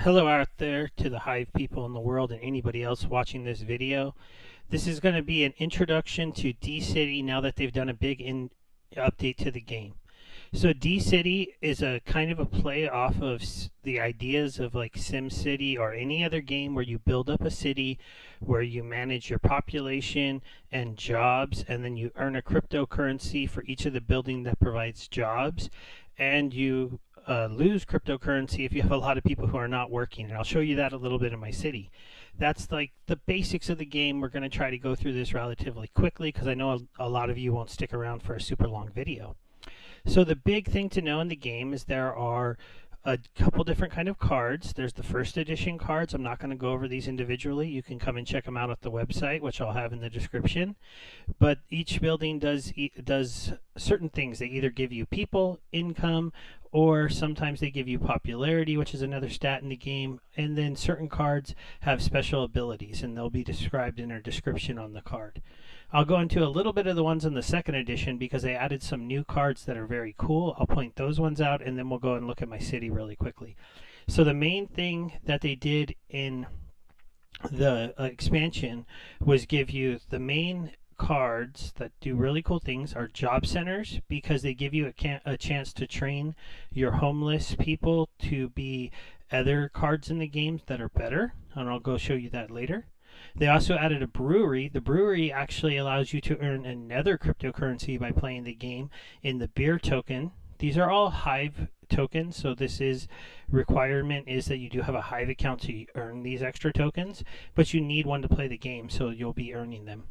Hello out there to the Hive people in the world and anybody else watching this video. This is going to be an introduction to dCity now that they've done a big update to the game. So dCity is a kind of a play off of the ideas of like SimCity or any other game where you build up a city, where you manage your population and jobs, and then you earn a cryptocurrency for each of the building that provides jobs, and you lose cryptocurrency if you have a lot of people who are not working. And I'll show you that a little bit in my city. That's like the basics of the game. We're going to try to go through this relatively quickly because I know a lot of you won't stick around for a super long video. So the big thing to know in the game is there are a couple different kind of cards. There's the first edition cards. I'm not going to go over these individually. You can come and check them out at the website, which I'll have in the description. But each building does certain things. They either give you people, income, or sometimes they give you popularity, which is another stat in the game. And then certain cards have special abilities, and they'll be described in our description on the card. I'll go into a little bit of the ones in the second edition because they added some new cards that are very cool. I'll point those ones out, and then we'll go and look at my city really quickly. So the main thing that they did in the expansion was give you the main cards that do really cool things are job centers, because they give you a chance to train your homeless people to be other cards in the game that are better, and I'll go show you that later. They also added a brewery. The brewery actually allows you to earn another cryptocurrency by playing the game in the beer token. These are all Hive tokens, so this is requirement is that you do have a Hive account to earn these extra tokens, but you need one to play the game, so you'll be earning them.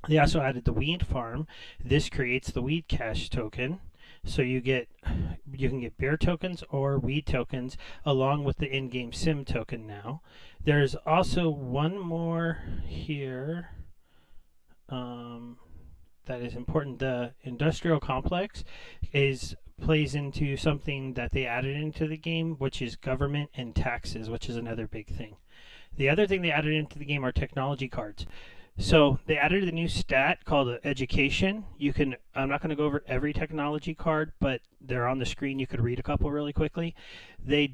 They also added the weed farm. This creates the weed cash token. So you can get beer tokens or weed tokens along with the in-game sim token now. There's also one more here that is important. The industrial complex plays into something that they added into the game, which is government and taxes, which is another big thing. The other thing they added into the game are technology cards. So they added a new stat called education. I'm not going to go over every technology card, but they're on the screen. You could read a couple really quickly. They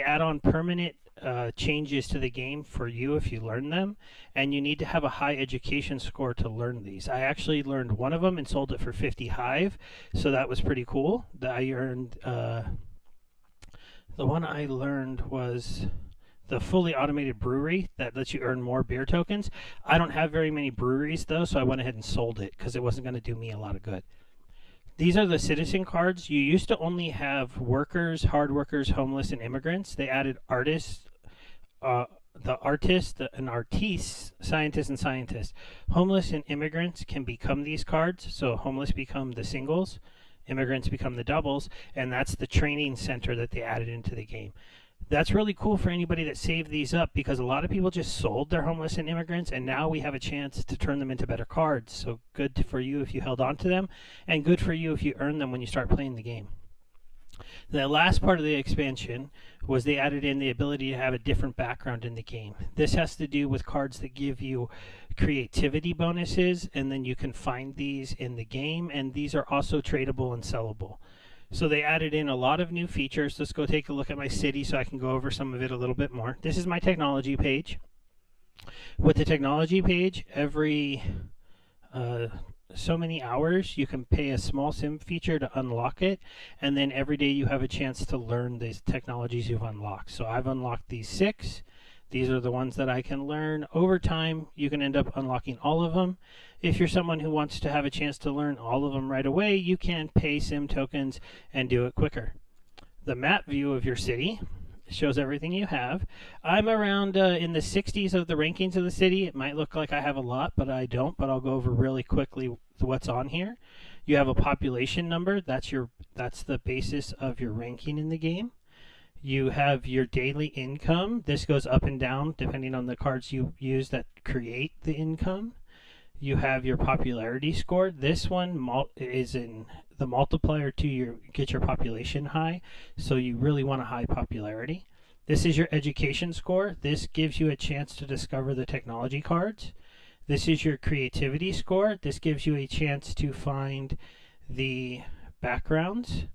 add on permanent changes to the game for you if you learn them, and you need to have a high education score to learn these. I actually learned one of them and sold it for 50 Hive, so that was pretty cool. I earned the one I learned was the fully automated brewery that lets you earn more beer tokens. I don't have very many breweries though, so I went ahead and sold it because it wasn't going to do me a lot of good. These are the citizen cards. You used to only have workers, hard workers, homeless, and immigrants. They added artists, the artist, and artistes, scientists, and scientists. Homeless and immigrants can become these cards. So homeless become the singles, immigrants become the doubles, and that's the training center that they added into the game. That's really cool for anybody that saved these up, because a lot of people just sold their homeless and immigrants, and now we have a chance to turn them into better cards. So good for you if you held on to them, and good for you if you earn them when you start playing the game. The last part of the expansion was they added in the ability to have a different background in the game. This has to do with cards that give you creativity bonuses, and then you can find these in the game, and these are also tradable and sellable. So they added in a lot of new features. Let's go take a look at my city so I can go over some of it a little bit more. This is my technology page. With the technology page, every so many hours you can pay a small sim feature to unlock it, and then every day you have a chance to learn these technologies you've unlocked. So I've unlocked these 6. These are the ones that I can learn. Over time, you can end up unlocking all of them. If you're someone who wants to have a chance to learn all of them right away, you can pay sim tokens and do it quicker. The map view of your city shows everything you have. I'm around in the 60s of the rankings of the city. It might look like I have a lot, but I don't. But I'll go over really quickly what's on here. You have a population number. That's the basis of your ranking in the game. You have your daily income. This goes up and down depending on the cards you use that create the income. You have your popularity score. This one is in the multiplier to get your population high, so you really want a high popularity. This is your education score. This gives you a chance to discover the technology cards. This is your creativity score. This gives you a chance to find the backgrounds.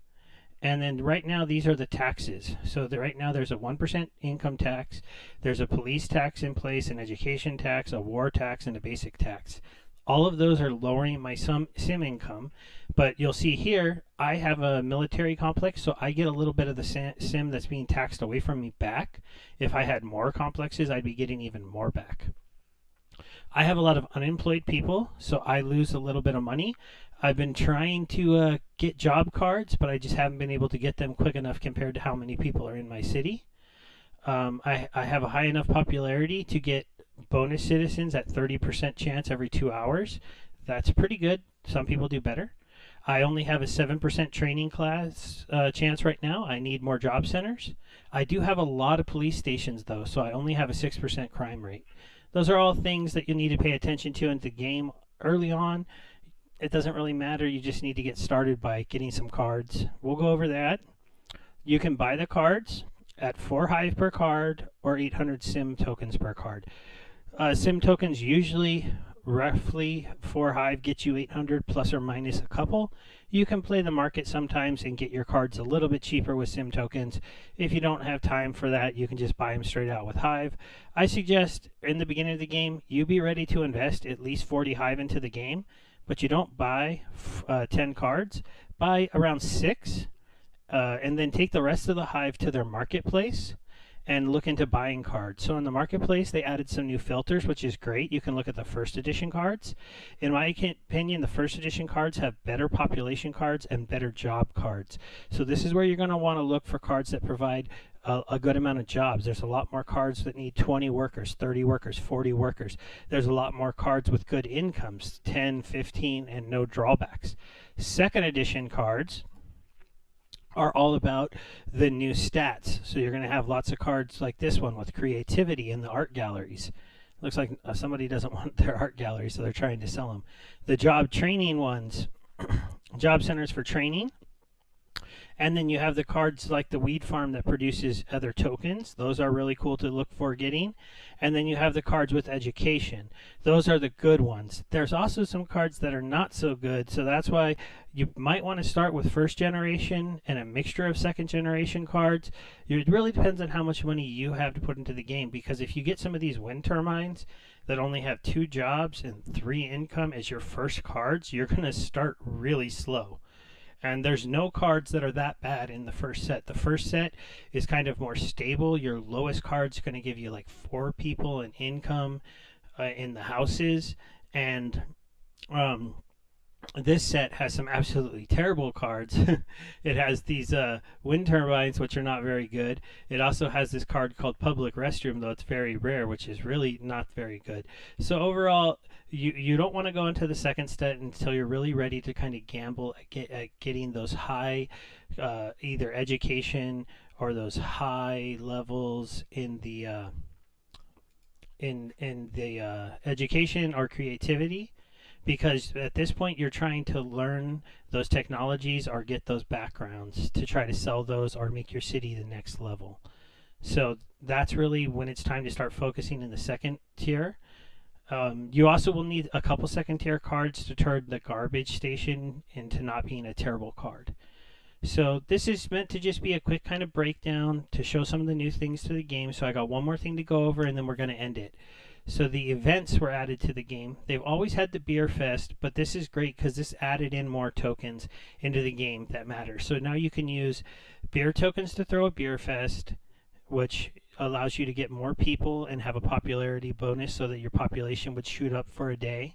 And then right now, these are the taxes. So right now, there's a 1% income tax, there's a police tax in place, an education tax, a war tax, and a basic tax. All of those are lowering my sim income. But you'll see here, I have a military complex, so I get a little bit of the sim that's being taxed away from me back. If I had more complexes, I'd be getting even more back. I have a lot of unemployed people, so I lose a little bit of money. I've been trying to get job cards, but I just haven't been able to get them quick enough compared to how many people are in my city. I have a high enough popularity to get bonus citizens at 30% chance every 2 hours. That's pretty good. Some people do better. I only have a 7% training class chance right now. I need more job centers. I do have a lot of police stations, though, so I only have a 6% crime rate. Those are all things that you need to pay attention to in the game early on. It doesn't really matter. You just need to get started by getting some cards. We'll go over that. You can buy the cards at 4 Hive per card or 800 Sim tokens per card. Sim tokens usually roughly 4 Hive gets you 800 plus or minus a couple. You can play the market sometimes and get your cards a little bit cheaper with Sim tokens. If you don't have time for that, you can just buy them straight out with Hive. I suggest in the beginning of the game, you be ready to invest at least 40 Hive into the game, but you don't buy 10 cards. Buy around 6, and then take the rest of the Hive to their marketplace and look into buying cards. So in the marketplace, they added some new filters, which is great. You can look at the first edition cards. In my opinion, the first edition cards have better population cards and better job cards. So this is where you're going to want to look for cards that provide a good amount of jobs. There's a lot more cards that need 20 workers, 30 workers, 40 workers. There's a lot more cards with good incomes, 10, 15, and no drawbacks. Second edition cards are all about the new stats. So you're going to have lots of cards like this one with creativity in the art galleries. Looks like somebody doesn't want their art gallery, so they're trying to sell them. The job training ones, job centers for training. And then you have the cards like the weed farm that produces other tokens. Those are really cool to look for getting. And then you have the cards with education. Those are the good ones. There's also some cards that are not so good, so that's why you might want to start with first generation and a mixture of second generation cards. It really depends on how much money you have to put into the game, because if you get some of these wind turbines that only have 2 jobs and 3 income as your first cards, you're going to start really slow. And there's no cards that are that bad in the first set. The first set is kind of more stable. Your lowest card's going to give you like 4 people in income in the houses. And this set has some absolutely terrible cards. It has these wind turbines, which are not very good. It also has this card called Public Restroom, though it's very rare, which is really not very good. So overall, you don't want to go into the second set until you're really ready to kind of gamble at getting those high either education or those high levels in the education or creativity, because at this point you're trying to learn those technologies or get those backgrounds to try to sell those or make your city the next level. So that's really when it's time to start focusing in the second tier. You also will need a couple second tier cards to turn the garbage station into not being a terrible card. So this is meant to just be a quick kind of breakdown to show some of the new things to the game. So I got one more thing to go over and then we're going to end it. So the events were added to the game. They've always had the beer fest, but this is great because this added in more tokens into the game that matter. So now you can use beer tokens to throw a beer fest, which allows you to get more people and have a popularity bonus so that your population would shoot up for a day.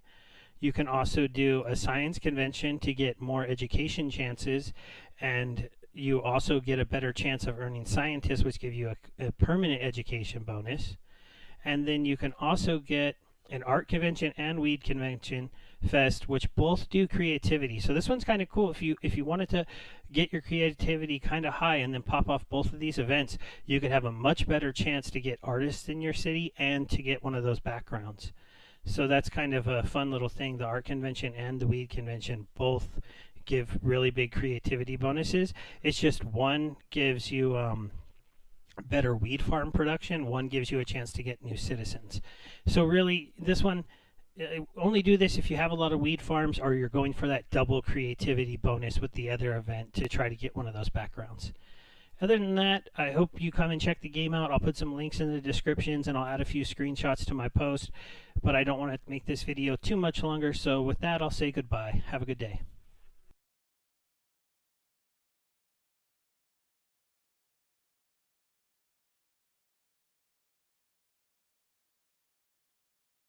You can also do a science convention to get more education chances, and you also get a better chance of earning scientists, which give you a permanent education bonus. And then you can also get an art convention and weed convention fest, which both do creativity. So this one's kind of cool. If you wanted to get your creativity kind of high and then pop off both of these events, you could have a much better chance to get artists in your city and to get one of those backgrounds. So that's kind of a fun little thing. The art convention and the weed convention both give really big creativity bonuses. It's just one gives you better weed farm production, one gives you a chance to get new citizens. So really, this one, only do this if you have a lot of weed farms or you're going for that double creativity bonus with the other event to try to get one of those backgrounds. Other than that, I hope you come and check the game out. I'll put some links in the descriptions and I'll add a few screenshots to my post, but I don't want to make this video too much longer. So with that, I'll say goodbye. Have a good day.